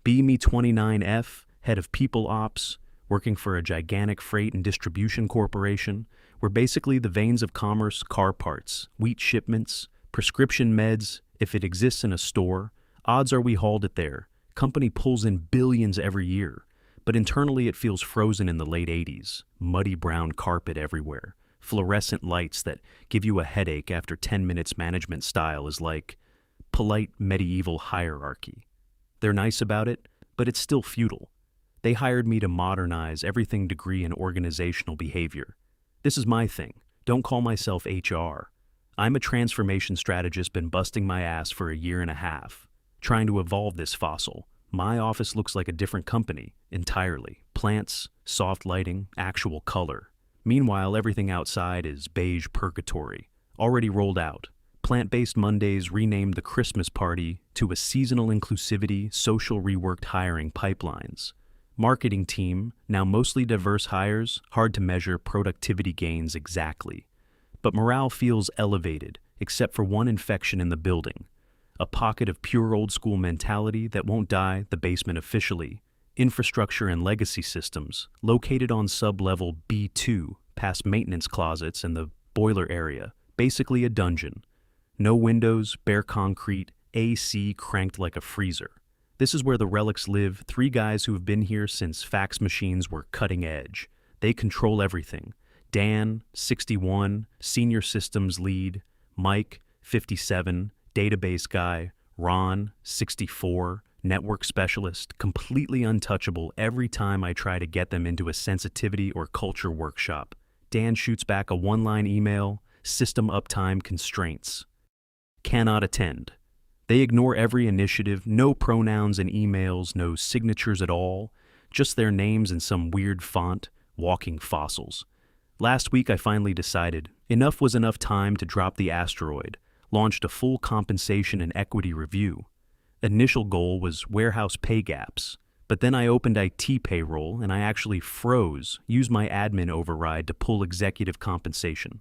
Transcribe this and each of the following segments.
Me 29F, head of people ops, working for a gigantic freight and distribution corporation. We're basically the veins of commerce, car parts, wheat shipments, prescription meds, if it exists in a store. Odds are we hauled it there. Company pulls in billions every year. But internally it feels frozen in the late 80s. Muddy brown carpet everywhere. Fluorescent lights that give you a headache after 10 minutes. Management style is like polite medieval hierarchy. They're nice about it, but it's still feudal. They hired me to modernize everything degree in organizational behavior. This is my thing. Don't call myself HR. I'm a transformation strategist, been busting my ass for a year and a half, trying to evolve this fossil. My office looks like a different company, entirely. Plants, soft lighting, actual color. Meanwhile, everything outside is beige purgatory, already rolled out. Plant-based Mondays renamed the Christmas party to a seasonal inclusivity, social reworked hiring pipelines. Marketing team, now mostly diverse hires, hard to measure productivity gains exactly. But morale feels elevated, except for one infection in the building. A pocket of pure old-school mentality that won't die the basement officially. Infrastructure and legacy systems, located on sub-level B2, past maintenance closets and the boiler area, basically a dungeon. No windows, bare concrete, AC cranked like a freezer. This is where the relics live, 3 guys who have been here since fax machines were cutting edge. They control everything. Dan, 61, senior systems lead. Mike, 57, database guy. Ron, 64, network specialist, completely untouchable every time I try to get them into a sensitivity or culture workshop. Dan shoots back a one-line email, system uptime constraints. Cannot attend. They ignore every initiative, no pronouns in emails, no signatures at all, just their names in some weird font, walking fossils. Last week I finally decided enough was enough time to drop the asteroid, launched a full compensation and equity review. Initial goal was warehouse pay gaps, but then I opened IT payroll and I actually froze, used my admin override to pull executive compensation.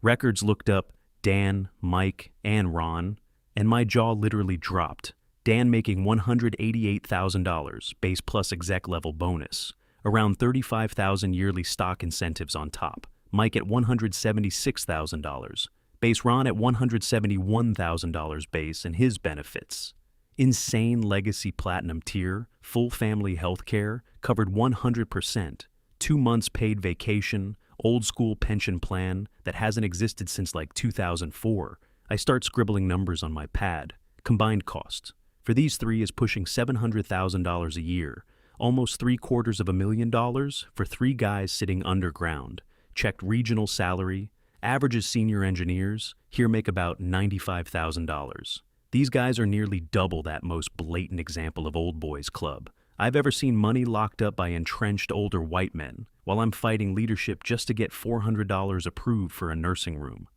Records looked up Dan, Mike, and Ron, and my jaw literally dropped. Dan making $188,000 base plus exec level bonus, around $35,000 yearly stock incentives on top. Mike at $176,000, base. Ron at $171,000 base and his benefits. Insane legacy platinum tier, full family health care, covered 100%, 2 months paid vacation, old school pension plan that hasn't existed since like 2004. I start scribbling numbers on my pad. Combined cost for these 3 is pushing $700,000 a year, almost $750,000 for 3 guys sitting underground. Checked regional salary, averages senior engineers, here make about $95,000. These guys are nearly double that most blatant example of old boys club I've ever seen. Money locked up by entrenched older white men, while I'm fighting leadership just to get $400 approved for a nursing room.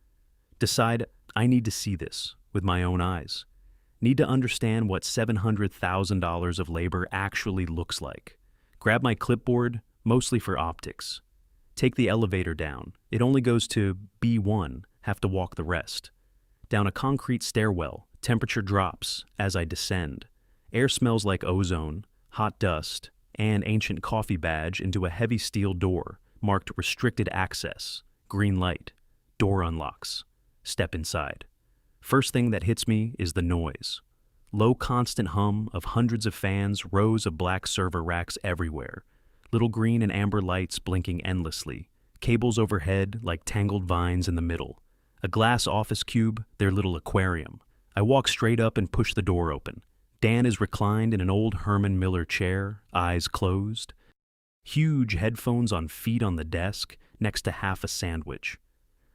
Decide I need to see this with my own eyes. Need to understand what $700,000 of labor actually looks like. Grab my clipboard, mostly for optics. Take the elevator down. It only goes to B1, have to walk the rest. Down a concrete stairwell, temperature drops as I descend. Air smells like ozone, hot dust, and ancient coffee badge into a heavy steel door marked restricted access, green light, door unlocks. Step inside. First thing that hits me is the noise. Low constant hum of hundreds of fans, rows of black server racks everywhere. Little green and amber lights blinking endlessly. Cables overhead like tangled vines in the middle. A glass office cube, their little aquarium. I walk straight up and push the door open. Dan is reclined in an old Herman Miller chair, eyes closed. Huge headphones on feet on the desk, next to half a sandwich.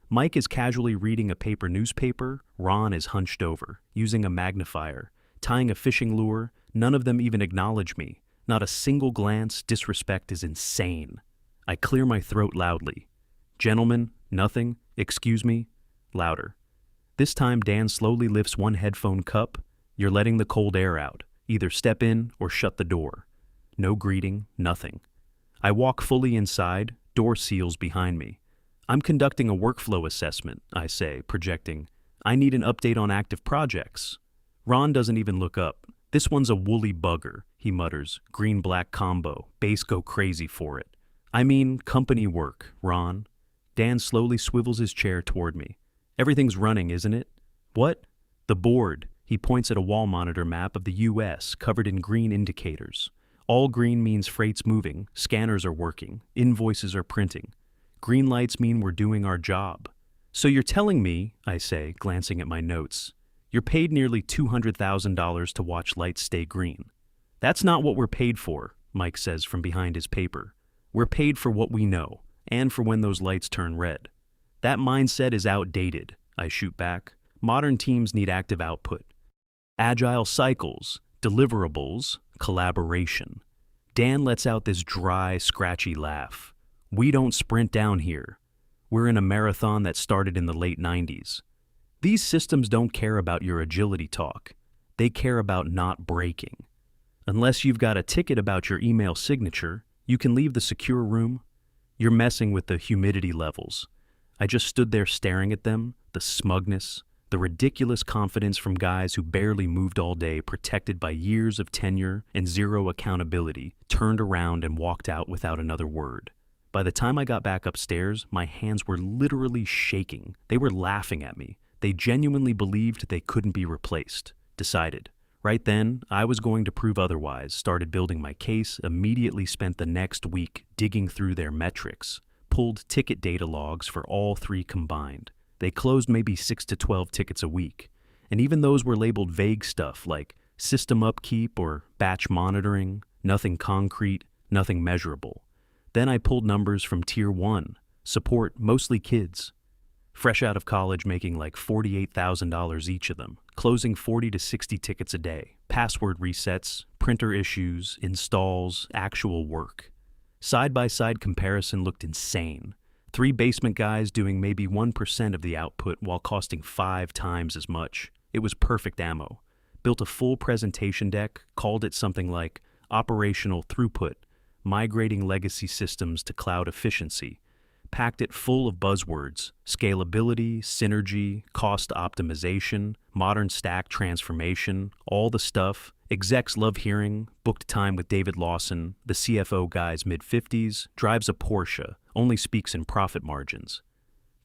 Mike is casually reading a paper newspaper. Ron is hunched over, using a magnifier, tying a fishing lure. None of them even acknowledge me. Not a single glance. Disrespect is insane. I clear my throat loudly. Gentlemen, nothing. Excuse me. Louder. This time Dan slowly lifts one headphone cup. You're letting the cold air out. Either step in or shut the door. No greeting, nothing. I walk fully inside, door seals behind me. I'm conducting a workflow assessment, I say, projecting. I need an update on active projects. Ron doesn't even look up. This one's a woolly bugger. he mutters. Green-black combo. Base go crazy for it. I mean, company work, Ron. Dan slowly swivels his chair toward me. Everything's running, isn't it? What? The board. He points at a wall monitor map of the U.S. covered in green indicators. All green means freight's moving, scanners are working, invoices are printing. Green lights mean we're doing our job. So you're telling me, I say, glancing at my notes, you're paid nearly $200,000 to watch lights stay green. That's not what we're paid for, Mike says from behind his paper. We're paid for what we know, and for when those lights turn red. That mindset is outdated, I shoot back. Modern teams need active output. Agile cycles, deliverables, collaboration. Dan lets out this dry, scratchy laugh. We don't sprint down here. We're in a marathon that started in the late 90s. These systems don't care about your agility talk. They care about not breaking. Unless you've got a ticket about your email signature, you can leave the secure room. You're messing with the humidity levels. I just stood there staring at them, the smugness, the ridiculous confidence from guys who barely moved all day, protected by years of tenure and zero accountability, turned around and walked out without another word. By the time I got back upstairs, my hands were literally shaking. They were laughing at me. They genuinely believed they couldn't be replaced. Decided. Right then, I was going to prove otherwise, started building my case, immediately spent the next week digging through their metrics, pulled ticket data logs for all three combined. They closed maybe 6 to 12 tickets a week, and even those were labeled vague stuff like system upkeep or batch monitoring, nothing concrete, nothing measurable. Then I pulled numbers from Tier 1, support mostly kids, fresh out of college making like $48,000 each of them, closing 40 to 60 tickets a day, password resets, printer issues, installs, actual work. Side-by-side comparison looked insane. 3 basement guys doing maybe 1% of the output while costing 5 times as much. It was perfect ammo. Built a full presentation deck, called it something like Operational Throughput, Migrating Legacy Systems to Cloud Efficiency. Packed it full of buzzwords: scalability, synergy, cost optimization, modern stack transformation, all the stuff. Execs love hearing. Booked time with David Lawson, the CFO guy's mid-50s, drives a Porsche, only speaks in profit margins.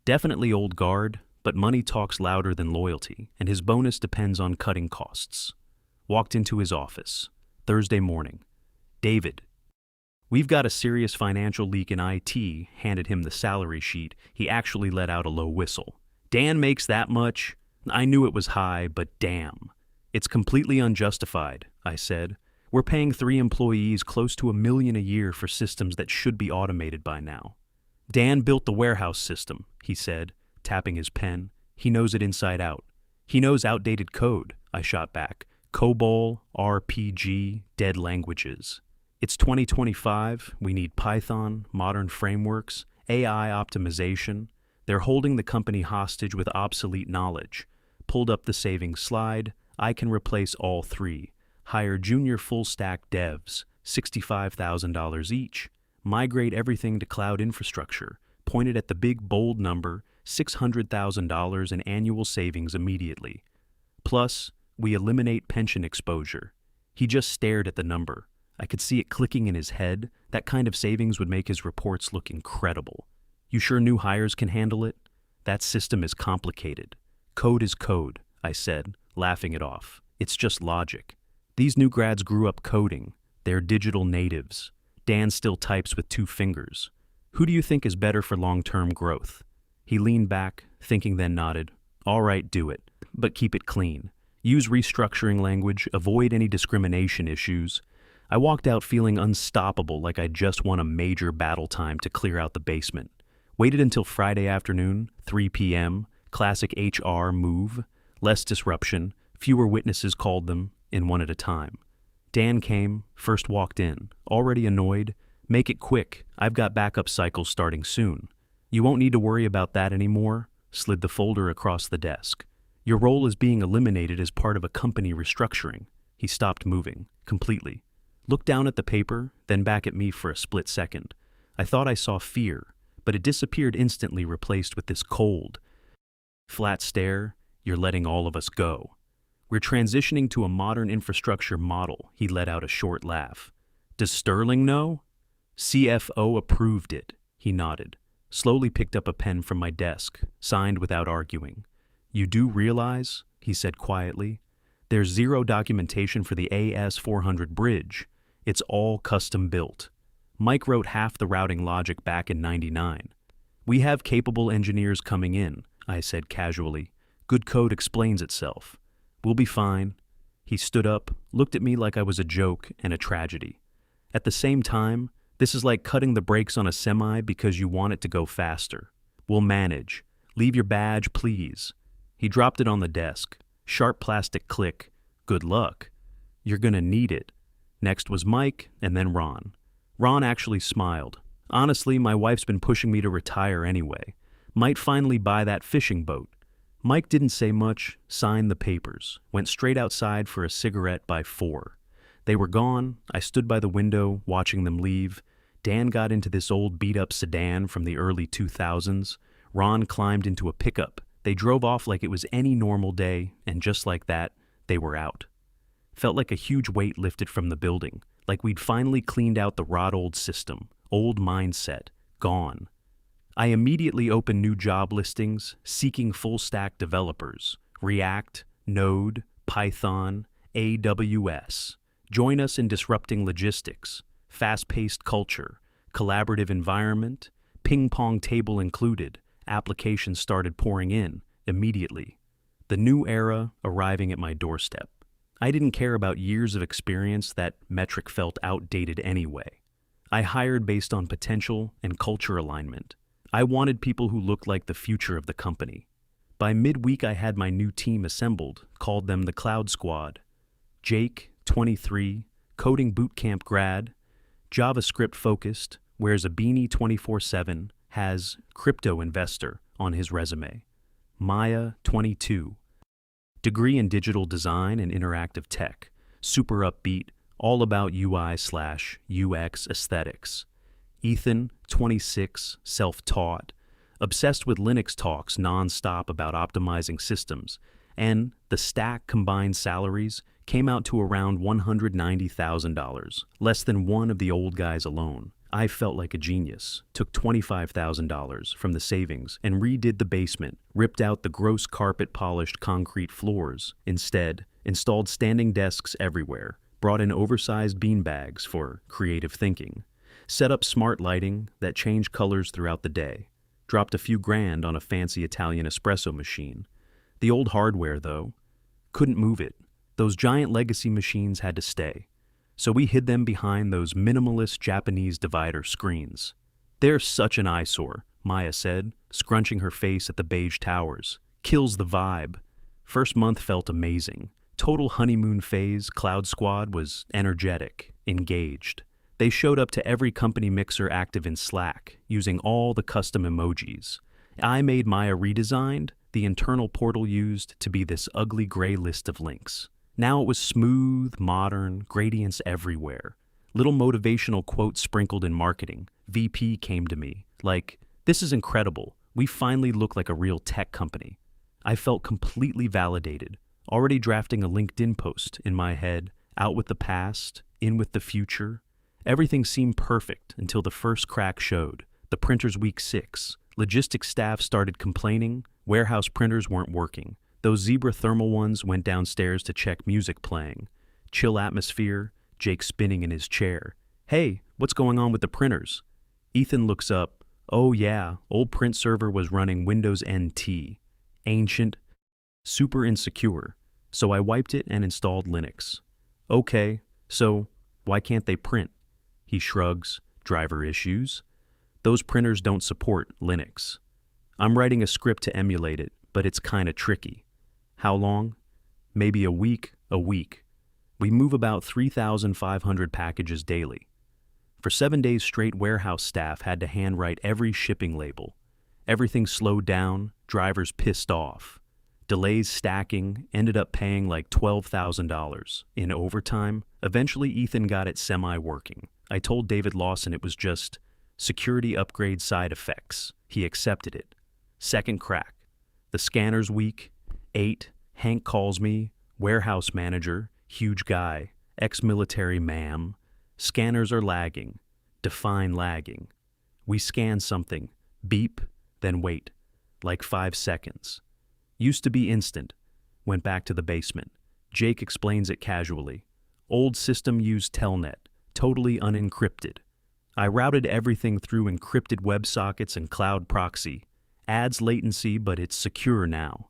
Definitely old guard, but money talks louder than loyalty, and his bonus depends on cutting costs. Walked into his office. Thursday morning. David. We've got a serious financial leak in IT, handed him the salary sheet. He actually let out a low whistle. Dan makes that much? I knew it was high, but damn. It's completely unjustified, I said. We're paying 3 employees close to $1 million a year for systems that should be automated by now. Dan built the warehouse system, he said, tapping his pen. He knows it inside out. He knows outdated code, I shot back. COBOL, RPG, dead languages. It's 2025, we need Python, modern frameworks, AI optimization. They're holding the company hostage with obsolete knowledge. Pulled up the savings slide. I can replace all 3. Hire junior full-stack devs, $65,000 each. Migrate everything to cloud infrastructure. Pointed at the big bold number, $600,000 in annual savings immediately. Plus, we eliminate pension exposure. He just stared at the number. I could see it clicking in his head. That kind of savings would make his reports look incredible. You sure new hires can handle it? That system is complicated. Code is code, I said, laughing it off. It's just logic. These new grads grew up coding. They're digital natives. Dan still types with 2 fingers. Who do you think is better for long-term growth? He leaned back, thinking, then nodded. All right, do it, but keep it clean. Use restructuring language, avoid any discrimination issues. I walked out feeling unstoppable, like I'd just won a major battle time to clear out the basement. Waited until Friday afternoon, 3 p.m., classic HR move. Less disruption, fewer witnesses called them, in one at a time. Dan came, first walked in, already annoyed. Make it quick, I've got backup cycles starting soon. You won't need to worry about that anymore. Slid the folder across the desk. Your role is being eliminated as part of a company restructuring. He stopped moving, completely. Looked down at the paper, then back at me for a split second. I thought I saw fear, but it disappeared instantly, replaced with this cold, flat stare. You're letting all of us go. We're transitioning to a modern infrastructure model, he let out a short laugh. Does Sterling know? CFO approved it, he nodded, slowly picked up a pen from my desk, signed without arguing. You do realize, he said quietly, there's zero documentation for the AS400 bridge. It's all custom built. Mike wrote half the routing logic back in '99. We have capable engineers coming in, I said casually. Good code explains itself. We'll be fine. He stood up, looked at me like I was a joke and a tragedy. At the same time, this is like cutting the brakes on a semi because you want it to go faster. We'll manage. Leave your badge, please. He dropped it on the desk. Sharp plastic click. Good luck. You're gonna need it. Next was Mike, and then Ron. Ron actually smiled. Honestly, my wife's been pushing me to retire anyway. Might finally buy that fishing boat. Mike didn't say much, signed the papers, went straight outside for a cigarette by 4. They were gone. I stood by the window, watching them leave. Dan got into this old beat-up sedan from the early 2000s. Ron climbed into a pickup. They drove off like it was any normal day, and just like that, they were out. Felt like a huge weight lifted from the building, like we'd finally cleaned out the rot-old system, old mindset, gone. I immediately opened new job listings, seeking full-stack developers, React, Node, Python, AWS. Join us in disrupting logistics, fast-paced culture, collaborative environment, ping-pong table included. Applications started pouring in immediately. The new era arriving at my doorstep. I didn't care about years of experience. That metric felt outdated anyway. I hired based on potential and culture alignment. I wanted people who looked like the future of the company. By midweek, I had my new team assembled, called them the Cloud Squad. Jake, 23, coding bootcamp grad, JavaScript focused, wears a beanie 24/7, has crypto investor on his resume. Maya, 22, degree in digital design and interactive tech, super upbeat, all about UI/UX aesthetics. Ethan, 26, self-taught, obsessed with Linux talks non-stop about optimizing systems, and the stack combined salaries came out to around $190,000, less than one of the old guys alone. I felt like a genius, took $25,000 from the savings and redid the basement, ripped out the gross carpet-polished concrete floors. Instead, installed standing desks everywhere, brought in oversized beanbags for creative thinking, set up smart lighting that changed colors throughout the day, dropped a few grand on a fancy Italian espresso machine. The old hardware, though, couldn't move it. Those giant legacy machines had to stay. So we hid them behind those minimalist Japanese divider screens. They're such an eyesore, Maya said, scrunching her face at the beige towers. Kills the vibe. First month felt amazing. Total honeymoon phase. Cloud Squad was energetic, engaged. They showed up to every company mixer active in Slack, using all the custom emojis. I made Maya redesigned, the internal portal used to be this ugly gray list of links. Now it was smooth, modern, gradients everywhere. Little motivational quotes sprinkled in marketing. VP came to me, like, "This is incredible. We finally look like a real tech company." I felt completely validated, already drafting a LinkedIn post in my head, out with the past, in with the future. Everything seemed perfect until the first crack showed. The printer's week 6. Logistics staff started complaining. Warehouse printers weren't working. Those Zebra thermal ones went downstairs to check music playing. Chill atmosphere, Jake spinning in his chair. "Hey, what's going on with the printers?" Ethan looks up. "Oh yeah, old print server was running Windows NT. Ancient, super insecure. So I wiped it and installed Linux." "Okay, so why can't they print?" He shrugs. "Driver issues. Those printers don't support Linux. I'm writing a script to emulate it, but it's kinda tricky." "How long?" "Maybe a week. We move about 3,500 packages daily." For 7 days straight, warehouse staff had to handwrite every shipping label. Everything slowed down, drivers pissed off. Delays stacking, ended up paying like $12,000 in overtime. Eventually, Ethan got it semi-working. I told David Lawson it was just security upgrade side effects. He accepted it. Second crack. The scanner's week. 8. Hank calls me. Warehouse manager, huge guy, ex-military ma'am. Scanners are lagging. Define lagging. We scan something. Beep, then wait. Like 5 seconds. Used to be instant. Went back to the basement. Jake explains it casually. Old system used telnet. Totally unencrypted. I routed everything through encrypted WebSockets and cloud proxy. Adds latency, but it's secure now.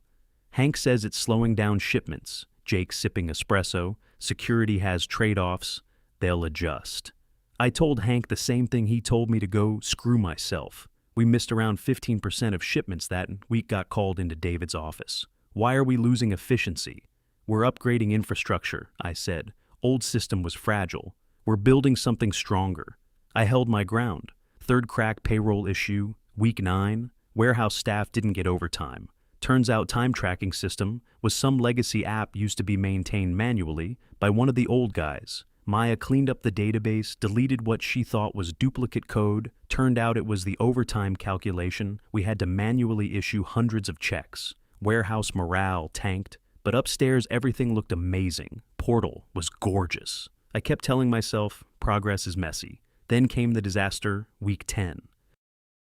Hank says it's slowing down shipments. Jake sipping espresso. Security has trade-offs. They'll adjust. I told Hank the same thing he told me to go screw myself. We missed around 15% of shipments that week. Got called into David's office. Why are we losing efficiency? We're upgrading infrastructure, I said. Old system was fragile. We're building something stronger. I held my ground. Third crack payroll issue, week 9. Warehouse staff didn't get overtime. Turns out time tracking system was some legacy app used to be maintained manually by one of the old guys. Maya cleaned up the database, deleted what she thought was duplicate code. Turned out it was the overtime calculation. We had to manually issue hundreds of checks. Warehouse morale tanked, but upstairs everything looked amazing. Portal was gorgeous. I kept telling myself, progress is messy. Then came the disaster, week 10.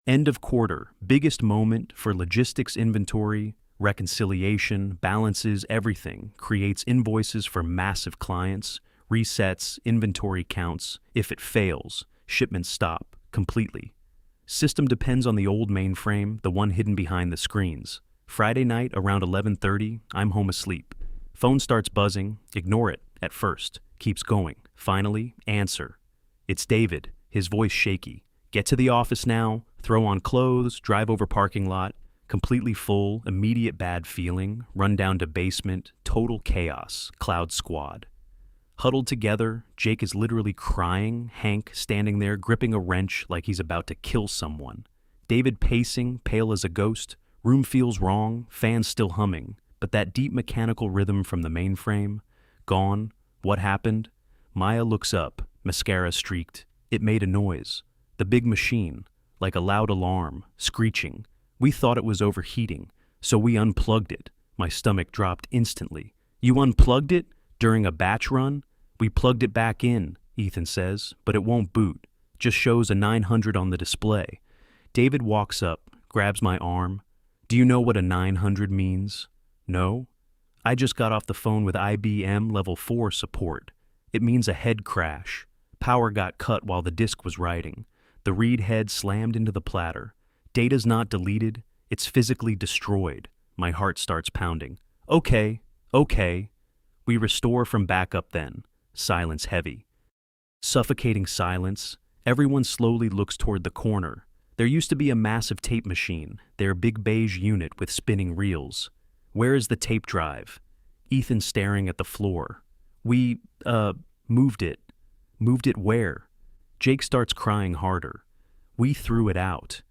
End of quarter, biggest moment for logistics inventory, reconciliation, balances, everything. Creates invoices for massive clients, resets, inventory counts. If it fails, shipments stop completely. System depends on the old mainframe, the one hidden behind the screens. Friday night around 11:30, I'm home asleep. Phone starts buzzing, ignore it at first, keeps going. Finally, answer. It's David, his voice shaky. Get to the office now, throw on clothes, drive over parking lot. Completely full, immediate bad feeling, run down to basement, total chaos, cloud squad. Huddled together, Jake is literally crying, Hank standing there gripping a wrench like he's about to kill someone. David pacing, pale as a ghost. Room feels wrong, fans still humming, but that deep mechanical rhythm from the mainframe, gone. What happened? Maya looks up, mascara streaked. It made a noise. The big machine, like a loud alarm, screeching. We thought it was overheating, so we unplugged it. My stomach dropped instantly. You unplugged it? During a batch run? We plugged it back in, Ethan says, but it won't boot. Just shows a 900 on the display. David walks up, grabs my arm. Do you know what a 900 means? No? I just got off the phone with IBM Level 4 support. It means a head crash. Power got cut while the disk was writing. The read head slammed into the platter. Data's not deleted, it's physically destroyed. My heart starts pounding. Okay. We restore from backup then. Silence heavy. Suffocating silence. Everyone slowly looks toward the corner. There used to be a massive tape machine, their big beige unit with spinning reels. Where is the tape drive? Ethan staring at the floor. We, moved it. Moved it where? Jake starts crying harder. We threw it out.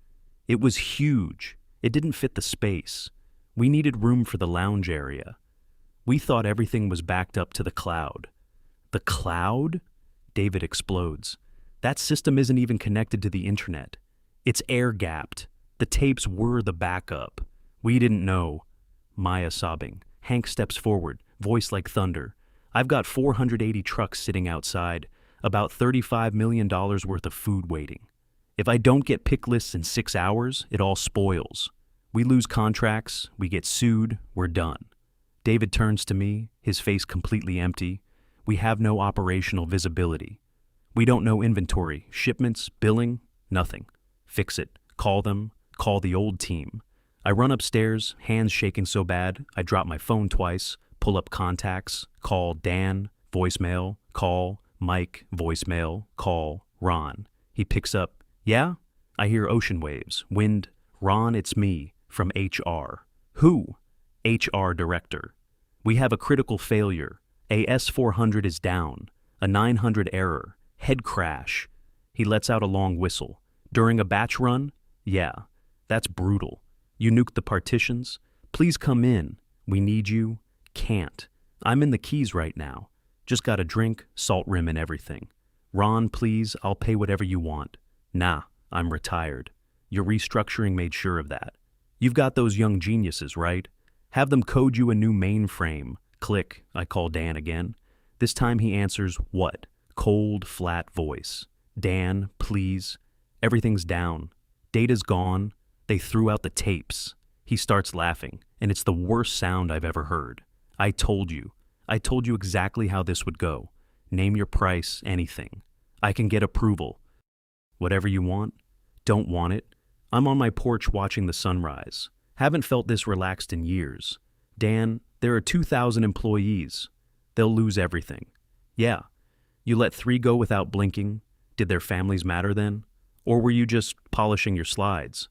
It was huge. It didn't fit the space. We needed room for the lounge area. We thought everything was backed up to the cloud. The cloud? David explodes. That system isn't even connected to the internet. It's air-gapped. The tapes were the backup. We didn't know. Maya sobbing. Hank steps forward, voice like thunder. I've got 480 trucks sitting outside, about $35 million worth of food waiting. If I don't get pick lists in 6 hours, it all spoils. We lose contracts, we get sued, we're done. David turns to me, his face completely empty. We have no operational visibility. We don't know inventory, shipments, billing, nothing. Fix it. Call them. Call the old team. I run upstairs, hands shaking so bad, I drop my phone twice, pull up contacts, call Dan, voicemail, call Mike, voicemail, call Ron. He picks up, yeah? I hear ocean waves, wind. Ron, it's me, from HR. Who? HR director. We have a critical failure. A S400 is down. A 900 error. Head crash. He lets out a long whistle. During a batch run? Yeah, that's brutal. You nuked the partitions? Please come in. We need you. Can't. I'm in the Keys right now. Just got a drink, salt rim and everything. Ron, please, I'll pay whatever you want. Nah, I'm retired. Your restructuring made sure of that. You've got those young geniuses, right? Have them code you a new mainframe, Click, I call Dan again. This time he answers, what? Cold, flat voice. Dan, please. Everything's down. Data's gone. They threw out the tapes. He starts laughing, and it's the worst sound I've ever heard. I told you. I told you exactly how this would go. Name your price, anything. I can get approval. Whatever you want. Don't want it. I'm on my porch watching the sunrise. Haven't felt this relaxed in years. Dan, there are 2,000 employees. They'll lose everything. Yeah. You let 3 go without blinking. Did their families matter then? Or were you just polishing your slides?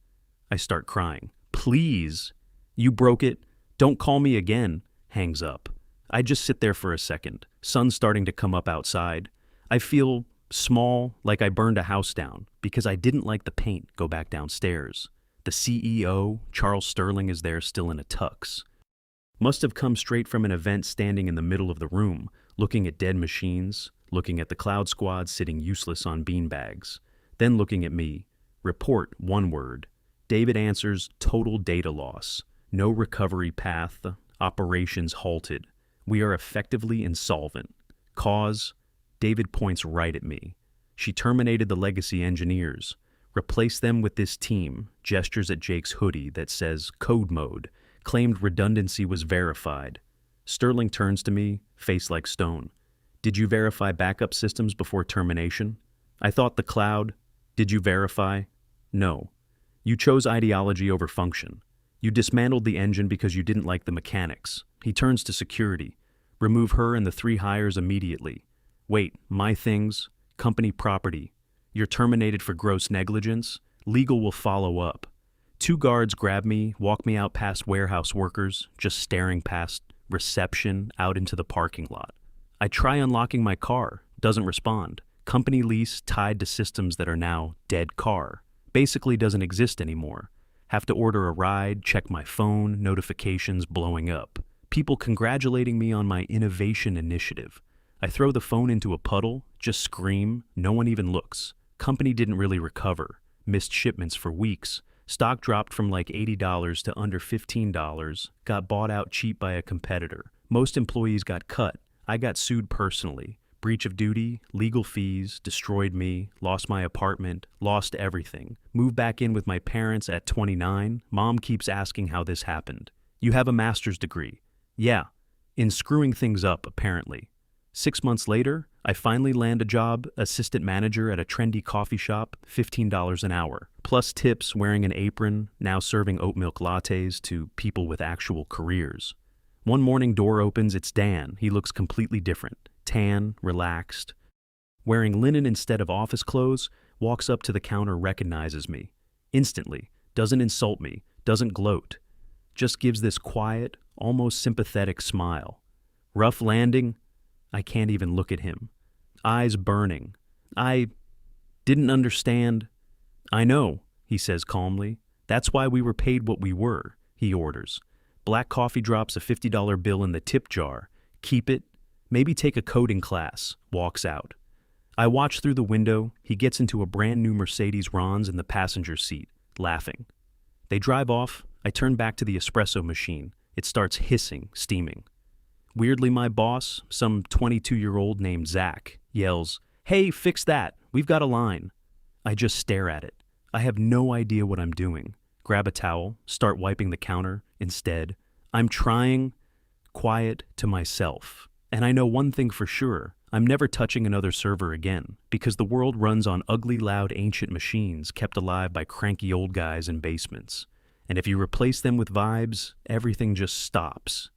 I start crying. Please. You broke it. Don't call me again. Hangs up. I just sit there for a second. Sun's starting to come up outside. I feel small, like I burned a house down, because I didn't like the paint go back downstairs. The CEO, Charles Sterling, is there still in a tux. Must have come straight from an event standing in the middle of the room, looking at dead machines, looking at the cloud squad sitting useless on beanbags, then looking at me. Report, one word. David answers, total data loss. No recovery path. Operations halted. We are effectively insolvent. Cause? David points right at me. She terminated the legacy engineers. Replaced them with this team, gestures at Jake's hoodie that says code mode, claimed redundancy was verified. Sterling turns to me, face like stone. Did you verify backup systems before termination? I thought the cloud. Did you verify? No. You chose ideology over function. You dismantled the engine because you didn't like the mechanics. He turns to security. Remove her and the 3 hires immediately. Wait, my things, company property. You're terminated for gross negligence. Legal will follow up. 2 guards grab me, walk me out past warehouse workers, just staring past reception out into the parking lot. I try unlocking my car, doesn't respond. Company lease tied to systems that are now dead car. Basically doesn't exist anymore. Have to order a ride, check my phone, notifications blowing up. People congratulating me on my innovation initiative. I throw the phone into a puddle, just scream, no one even looks. Company didn't really recover. Missed shipments for weeks. Stock dropped from like $80 to under $15. Got bought out cheap by a competitor. Most employees got cut. I got sued personally. Breach of duty, legal fees, destroyed me, lost my apartment, lost everything. Moved back in with my parents at 29. Mom keeps asking how this happened. You have a master's degree. Yeah, in screwing things up, apparently. 6 months later, I finally land a job, assistant manager at a trendy coffee shop, $15 an hour. Plus tips, wearing an apron, now serving oat milk lattes to people with actual careers. One morning, door opens, it's Dan. He looks completely different. Tan, relaxed. Wearing linen instead of office clothes, walks up to the counter, recognizes me. Instantly, doesn't insult me, doesn't gloat. Just gives this quiet, almost sympathetic smile. Rough landing? I can't even look at him. Eyes burning. I didn't understand. I know, he says calmly. That's why we were paid what we were, he orders. Black coffee drops a $50 bill in the tip jar. Keep it. Maybe take a coding class. Walks out. I watch through the window. He gets into a brand new Mercedes Ron's in the passenger seat, laughing. They drive off. I turn back to the espresso machine. It starts hissing, steaming. Weirdly, my boss, some 22-year-old named Zach, yells, "Hey, fix that. We've got a line." I just stare at it. I have no idea what I'm doing. Grab a towel, start wiping the counter. Instead, I'm trying quiet to myself. And I know one thing for sure. I'm never touching another server again, because the world runs on ugly, loud, ancient machines kept alive by cranky old guys in basements. And if you replace them with vibes, everything just stops.